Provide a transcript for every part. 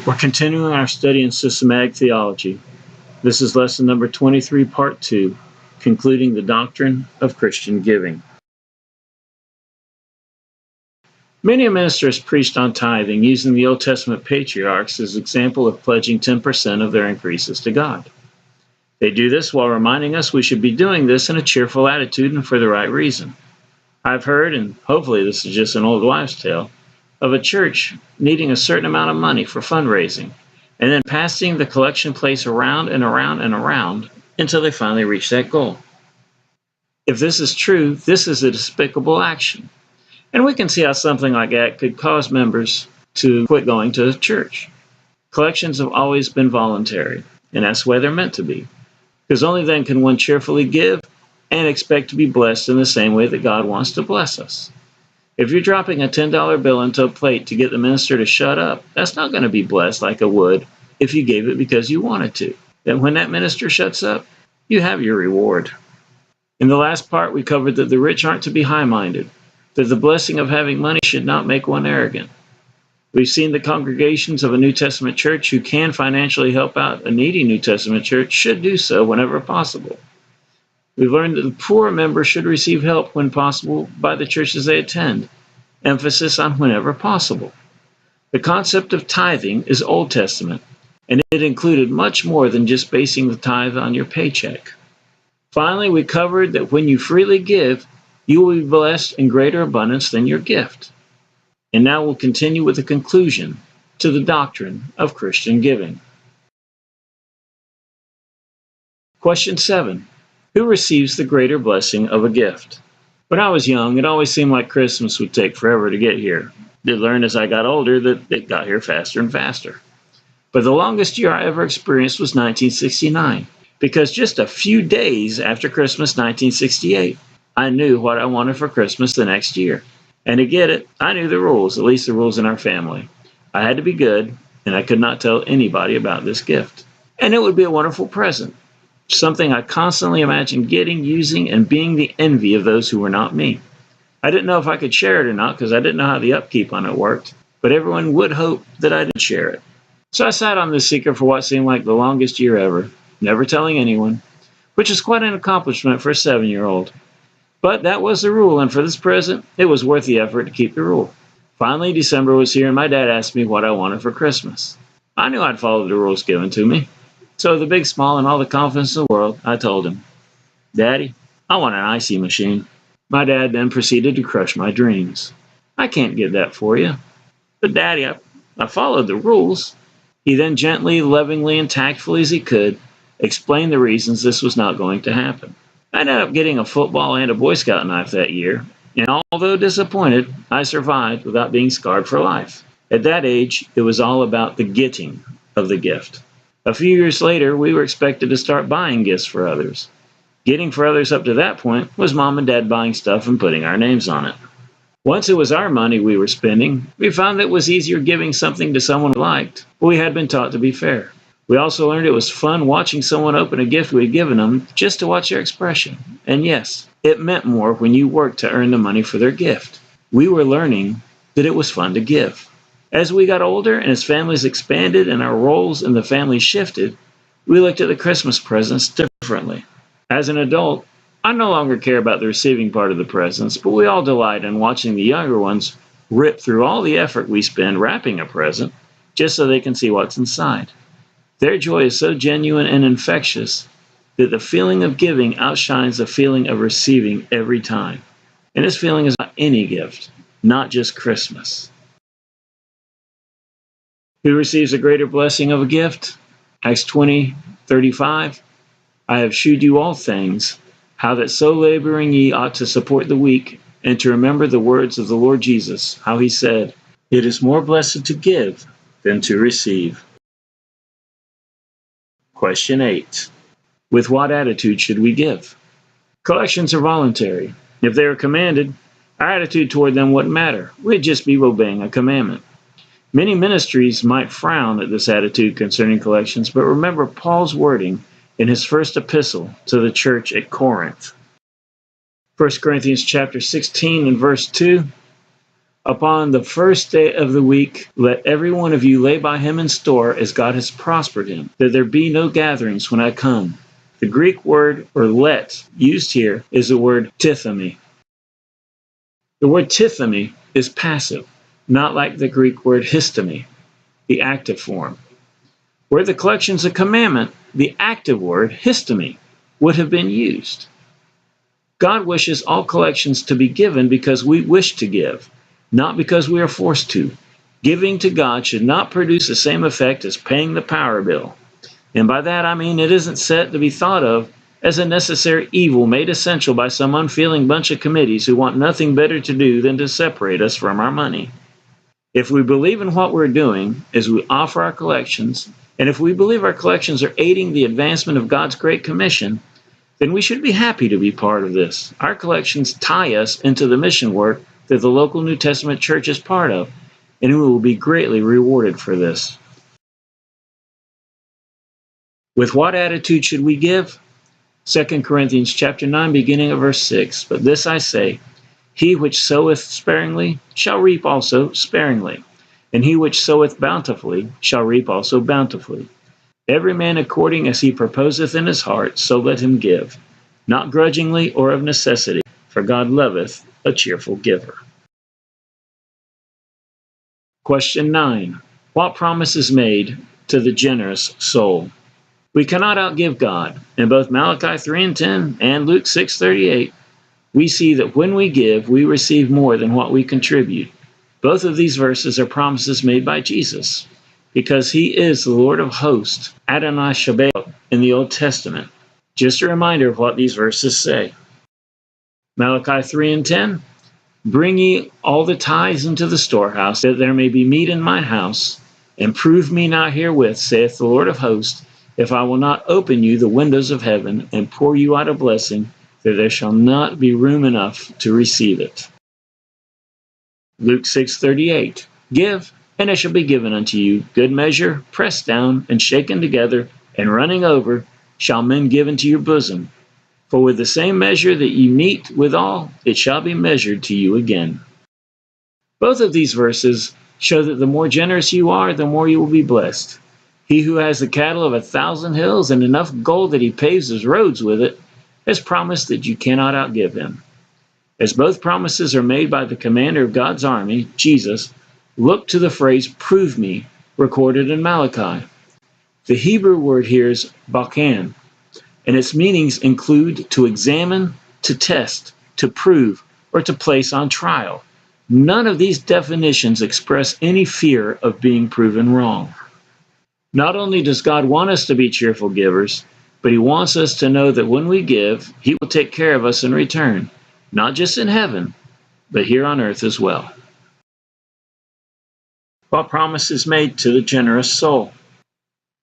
We're continuing our study in systematic theology. This is lesson number 23, part 2, concluding the doctrine of Christian giving. Many ministers preached on tithing, using the Old Testament patriarchs as an example of pledging 10% of their increases to God. They do this while reminding us we should be doing this in a cheerful attitude and for the right reason. I've heard, and hopefully this is just an old wives' tale, of a church needing a certain amount of money for fundraising, and then passing the collection plates around and around and around until they finally reach that goal. If this is true, this is a despicable action. And we can see how something like that could cause members to quit going to church. Collections have always been voluntary, and that's the way they're meant to be, because only then can one cheerfully give and expect to be blessed in the same way that God wants to bless us. If you're dropping a $10 bill into a plate to get the minister to shut up, that's not going to be blessed like it would if you gave it because you wanted to. Then when that minister shuts up, you have your reward. In the last part, we covered that the rich aren't to be high-minded, that the blessing of having money should not make one arrogant. We've seen the congregations of a New Testament church who can financially help out a needy New Testament church should do so whenever possible. We've learned that the poor member should receive help when possible by the churches they attend. Emphasis on whenever possible. The concept of tithing is Old Testament, and it included much more than just basing the tithe on your paycheck. Finally, we covered that when you freely give, you will be blessed in greater abundance than your gift. And now we'll continue with the conclusion to the doctrine of Christian giving. Question 7. Who receives the greater blessing of a gift? When I was young, it always seemed like Christmas would take forever to get here. I did learn as I got older that it got here faster and faster. But the longest year I ever experienced was 1969, because just a few days after Christmas 1968, I knew what I wanted for Christmas the next year. And to get it, I knew the rules, at least the rules in our family. I had to be good, and I could not tell anybody about this gift. And it would be a wonderful present. Something I constantly imagined getting, using, and being the envy of those who were not me. I didn't know if I could share it or not because I didn't know how the upkeep on it worked, but everyone would hope that I did share it. So I sat on this secret for what seemed like the longest year ever, never telling anyone, which is quite an accomplishment for a 7-year-old. But that was the rule, and for this present, it was worth the effort to keep the rule. Finally, December was here, and my dad asked me what I wanted for Christmas. I knew I'd follow the rules given to me. So with a big smile and all the confidence in the world, I told him, "Daddy, I want an icy machine." My dad then proceeded to crush my dreams. "I can't get that for you." "But Daddy, I followed the rules." He then gently, lovingly, and tactfully as he could, explained the reasons this was not going to happen. I ended up getting a football and a Boy Scout knife that year, and although disappointed, I survived without being scarred for life. At that age, it was all about the getting of the gift. A few years later, we were expected to start buying gifts for others. Getting for others up to that point was Mom and Dad buying stuff and putting our names on it. Once it was our money we were spending, we found that it was easier giving something to someone we liked, but we had been taught to be fair. We also learned it was fun watching someone open a gift we had given them just to watch their expression. And yes, it meant more when you worked to earn the money for their gift. We were learning that it was fun to give. As we got older and as families expanded and our roles in the family shifted, we looked at the Christmas presents differently. As an adult, I no longer care about the receiving part of the presents, but we all delight in watching the younger ones rip through all the effort we spend wrapping a present just so they can see what's inside. Their joy is so genuine and infectious that the feeling of giving outshines the feeling of receiving every time. And this feeling is about any gift, not just Christmas. Who receives a greater blessing of a gift? Acts 20:35. I have shewed you all things, how that so laboring ye ought to support the weak, and to remember the words of the Lord Jesus, how he said, "It is more blessed to give than to receive." Question 8. With what attitude should we give? Collections are voluntary. If they are commanded, our attitude toward them wouldn't matter. We'd just be obeying a commandment. Many ministries might frown at this attitude concerning collections, but remember Paul's wording in his first epistle to the church at Corinth. 1 Corinthians chapter 16 and verse 2, Upon the first day of the week, let every one of you lay by him in store as God has prospered him, that there be no gatherings when I come. The Greek word, or let, used here is the word tithemi. The word tithemi is passive, not like the Greek word histemi, the active form. Where the collection's a commandment, the active word, histemi, would have been used. God wishes all collections to be given because we wish to give, not because we are forced to. Giving to God should not produce the same effect as paying the power bill. And by that I mean it isn't set to be thought of as a necessary evil made essential by some unfeeling bunch of committees who want nothing better to do than to separate us from our money. If we believe in what we're doing as we offer our collections, and if we believe our collections are aiding the advancement of God's Great Commission, then we should be happy to be part of this. Our collections tie us into the mission work that the local New Testament church is part of, and we will be greatly rewarded for this. With what attitude should we give? 2 Corinthians chapter 9, beginning of verse 6. But this I say, he which soweth sparingly shall reap also sparingly, and he which soweth bountifully shall reap also bountifully. Every man according as he proposeth in his heart, so let him give, not grudgingly or of necessity, for God loveth a cheerful giver. Question 9. What promise is made to the generous soul? We cannot outgive God. In both Malachi 3:10 and Luke 6:38, we see that when we give, we receive more than what we contribute. Both of these verses are promises made by Jesus, because he is the Lord of hosts, Adonai Shabbat, in the Old Testament. Just a reminder of what these verses say. Malachi 3:10, bring ye all the tithes into the storehouse, that there may be meat in mine house, and prove me not herewith, saith the Lord of hosts, if I will not open you the windows of heaven, and pour you out a blessing, that there shall not be room enough to receive it. Luke 6:38, give, and it shall be given unto you, good measure, pressed down, and shaken together, and running over, shall men give into your bosom. For with the same measure that ye mete withal, it shall be measured to you again. Both of these verses show that the more generous you are, the more you will be blessed. He who has the cattle of 1,000 hills and enough gold that he paves his roads with it, has promised that you cannot outgive him. As both promises are made by the commander of God's army, Jesus, look to the phrase, prove me, recorded in Malachi. The Hebrew word here is bakan, and its meanings include to examine, to test, to prove, or to place on trial. None of these definitions express any fear of being proven wrong. Not only does God want us to be cheerful givers, but he wants us to know that when we give, he will take care of us in return, not just in heaven, but here on earth as well. What promise is made to the generous soul?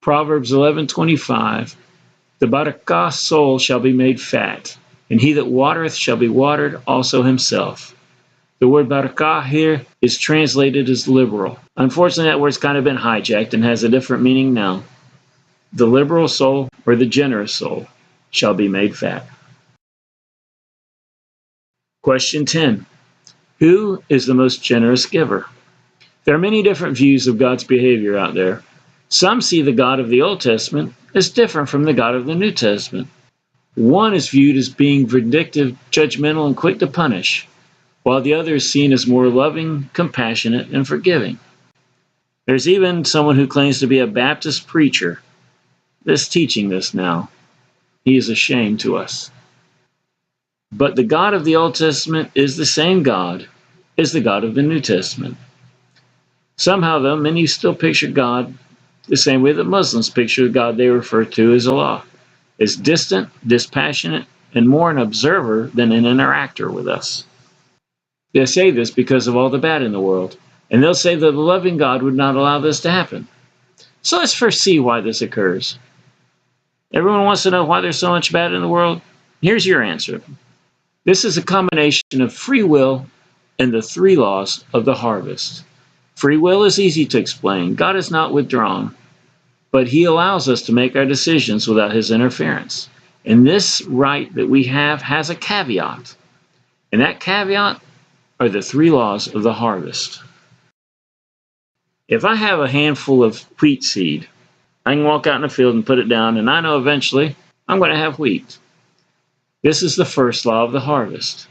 Proverbs 11:25, the barakah soul shall be made fat, and he that watereth shall be watered also himself. The word barakah here is translated as liberal. Unfortunately, that word's kind of been hijacked and has a different meaning now. The liberal soul, or the generous soul, shall be made fat. Question 10. Who is the most generous giver? There are many different views of God's behavior out there. Some see the God of the Old Testament as different from the God of the New Testament. One is viewed as being vindictive, judgmental, and quick to punish, while the other is seen as more loving, compassionate, and forgiving. There's even someone who claims to be a Baptist preacher that's teaching this now. He is a shame to us. But the God of the Old Testament is the same God as the God of the New Testament. Somehow, though, many still picture God the same way that Muslims picture the God they refer to as Allah, as distant, dispassionate, and more an observer than an interactor with us. They say this because of all the bad in the world, and they'll say that the loving God would not allow this to happen. So let's first see why this occurs. Everyone wants to know why there's so much bad in the world? Here's your answer. This is a combination of free will and the three laws of the harvest. Free will is easy to explain. God is not withdrawn, but he allows us to make our decisions without his interference. And this right that we have has a caveat. And that caveat are the three laws of the harvest. If I have a handful of wheat seed, I can walk out in the field and put it down, and I know eventually I'm going to have wheat. This is the first law of the harvest.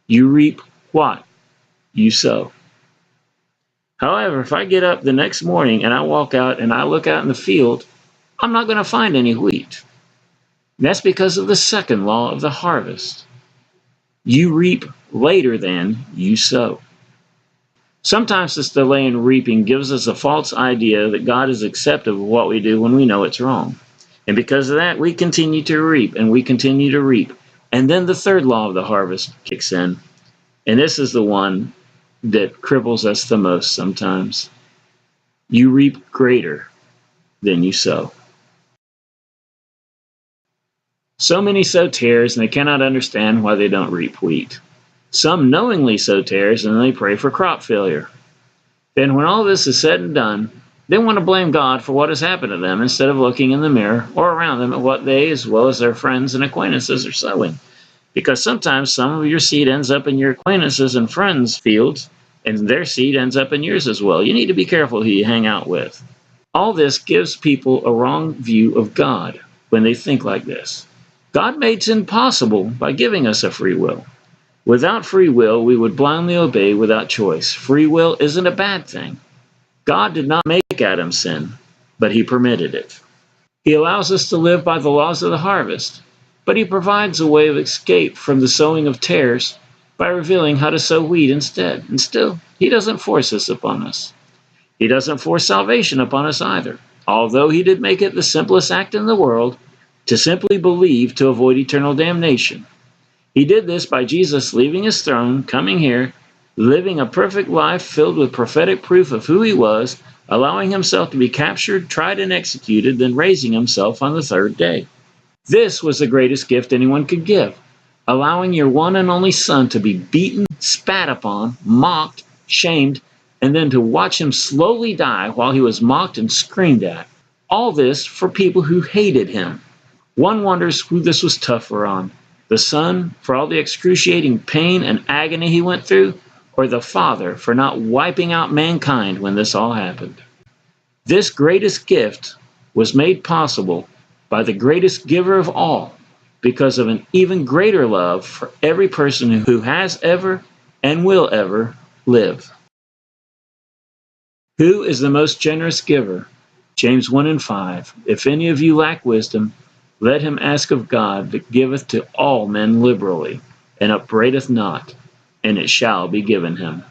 You reap what you sow. However, if I get up the next morning and I walk out and I look out in the field, I'm not going to find any wheat. That's because of the second law of the harvest. You reap later than you sow. Sometimes this delay in reaping gives us a false idea that God is accepting of what we do when we know it's wrong. And because of that, we continue to reap and we continue to reap. And then the third law of the harvest kicks in. And this is the one that cripples us the most sometimes. You reap greater than you sow. So many sow tares and they cannot understand why they don't reap wheat. Some knowingly sow tares and they pray for crop failure. Then when all this is said and done, they want to blame God for what has happened to them instead of looking in the mirror or around them at what they, as well as their friends and acquaintances, are sowing. Because sometimes some of your seed ends up in your acquaintances and friends' fields, and their seed ends up in yours as well. You need to be careful who you hang out with. All this gives people a wrong view of God when they think like this. God made sin possible by giving us a free will. Without free will, we would blindly obey without choice. Free will isn't a bad thing. God did not make Adam sin, but he permitted it. He allows us to live by the laws of the harvest, but he provides a way of escape from the sowing of tares by revealing how to sow wheat instead. And still, he doesn't force this upon us. He doesn't force salvation upon us either, although he did make it the simplest act in the world to simply believe to avoid eternal damnation. He did this by Jesus leaving his throne, coming here, living a perfect life filled with prophetic proof of who he was, allowing himself to be captured, tried, and executed, then raising himself on the third day. This was the greatest gift anyone could give, allowing your one and only Son to be beaten, spat upon, mocked, shamed, and then to watch him slowly die while he was mocked and screamed at. All this for people who hated him. One wonders who this was tougher on. The Son for all the excruciating pain and agony he went through, or the Father for not wiping out mankind when this all happened. This greatest gift was made possible by the greatest giver of all, because of an even greater love for every person who has ever and will ever live. Who is the most generous giver? James 1:5. If any of you lack wisdom, let him ask of God that giveth to all men liberally, and upbraideth not, and it shall be given him.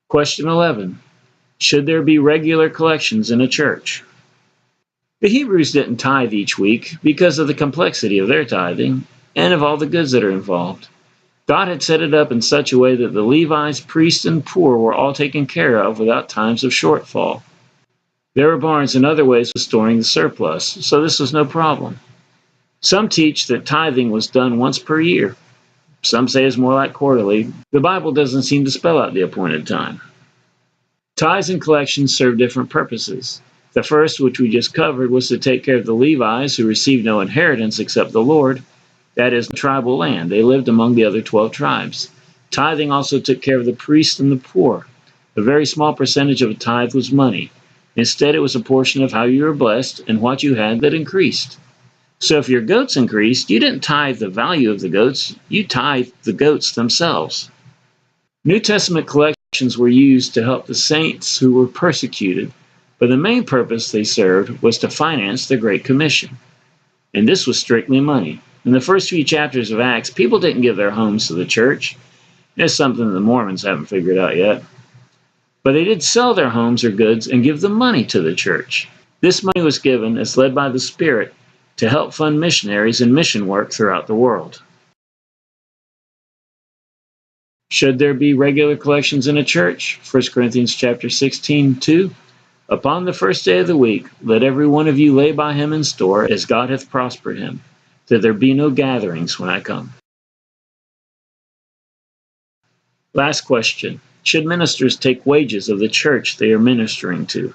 Question 11. Should there be regular collections in a church? The Hebrews didn't tithe each week because of the complexity of their tithing and of all the goods that are involved. God had set it up in such a way that the Levites, priests, and poor were all taken care of without times of shortfall. There were barns and other ways of storing the surplus, so this was no problem. Some teach that tithing was done once per year. Some say it's more like quarterly. The Bible doesn't seem to spell out the appointed time. Tithes and collections serve different purposes. The first, which we just covered, was to take care of the Levites who received no inheritance except the Lord, that is, tribal land. They lived among the other 12 tribes. Tithing also took care of the priests and the poor. A very small percentage of a tithe was money. Instead, it was a portion of how you were blessed and what you had that increased. So if your goats increased, you didn't tithe the value of the goats, you tithed the goats themselves. New Testament collections were used to help the saints who were persecuted, but the main purpose they served was to finance the Great Commission. And this was strictly money. In the first few chapters of Acts, people didn't give their homes to the church. It's something the Mormons haven't figured out yet. But they did sell their homes or goods and give the money to the church. This money was given, as led by the Spirit, to help fund missionaries and mission work throughout the world. Should there be regular collections in a church? 1 Corinthians chapter 16:2. Upon the first day of the week, let every one of you lay by him in store, as God hath prospered him, that there be no gatherings when I come. Last question. Should ministers take wages of the church they are ministering to?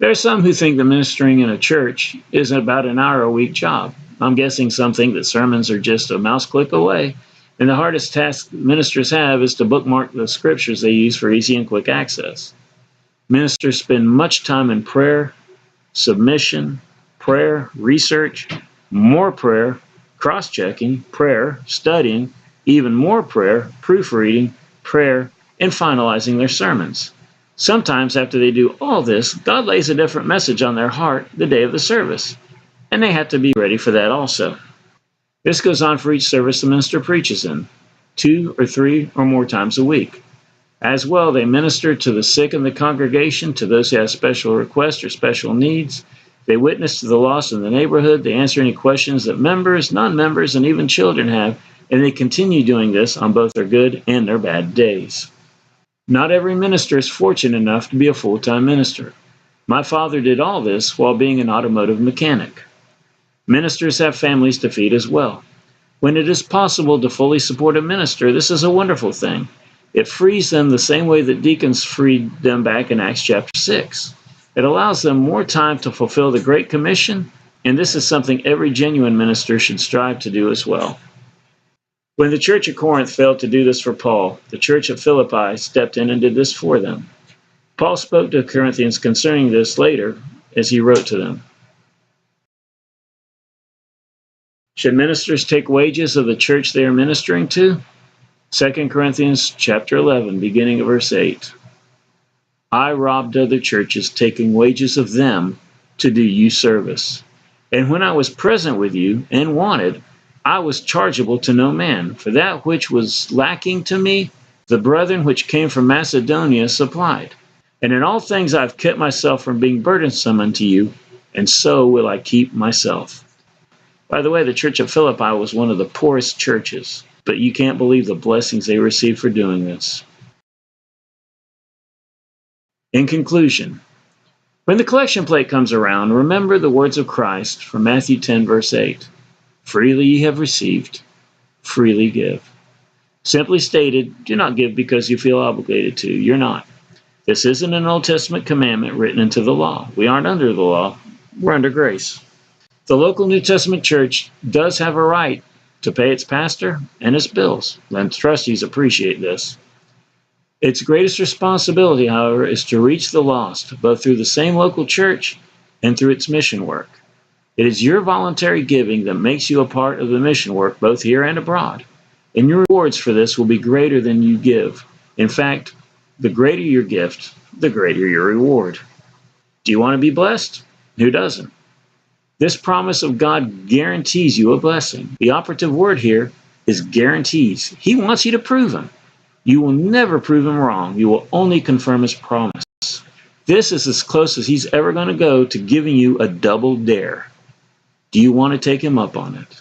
There are some who think that ministering in a church is about an hour a week job. I'm guessing some think that sermons are just a mouse click away, and the hardest task ministers have is to bookmark the scriptures they use for easy and quick access. Ministers spend much time in prayer, submission, prayer, research, more prayer, cross-checking, prayer, studying, even more prayer, proofreading, prayer, and finalizing their sermons. Sometimes after they do all this, God lays a different message on their heart the day of the service, and they have to be ready for that also. This goes on for each service the minister preaches in, 2 or 3 or more times a week. As well, they minister to the sick in the congregation, to those who have special requests or special needs. They witness to the lost in the neighborhood. They answer any questions that members, non-members, and even children have, and they continue doing this on both their good and their bad days. Not every minister is fortunate enough to be a full-time minister. My father did all this while being an automotive mechanic. Ministers have families to feed as well. When it is possible to fully support a minister, this is a wonderful thing. It frees them the same way that deacons freed them back in Acts chapter 6. It allows them more time to fulfill the Great Commission, and this is something every genuine minister should strive to do as well. When the church at Corinth failed to do this for Paul, the church at Philippi stepped in and did this for them. Paul spoke to the Corinthians concerning this later as he wrote to them. Should ministers take wages of the church they are ministering to? 2 Corinthians chapter 11, beginning of verse 8. I robbed other churches, taking wages of them to do you service. And when I was present with you and wanted, I was chargeable to no man, for that which was lacking to me, the brethren which came from Macedonia supplied. And in all things I have kept myself from being burdensome unto you, and so will I keep myself. By the way, the church of Philippi was one of the poorest churches, but you can't believe the blessings they received for doing this. In conclusion, when the collection plate comes around, remember the words of Christ from Matthew 10, verse 8. Freely ye have received, freely give. Simply stated, do not give because you feel obligated to. You're not. This isn't an Old Testament commandment written into the law. We aren't under the law. We're under grace. The local New Testament church does have a right to pay its pastor and its bills, and trustees appreciate this. Its greatest responsibility, however, is to reach the lost, both through the same local church and through its mission work. It is your voluntary giving that makes you a part of the mission work, both here and abroad. And your rewards for this will be greater than you give. In fact, the greater your gift, the greater your reward. Do you want to be blessed? Who doesn't? This promise of God guarantees you a blessing. The operative word here is guarantees. He wants you to prove him. You will never prove him wrong. You will only confirm his promise. This is as close as he's ever going to go to giving you a double dare. Do you want to take him up on it?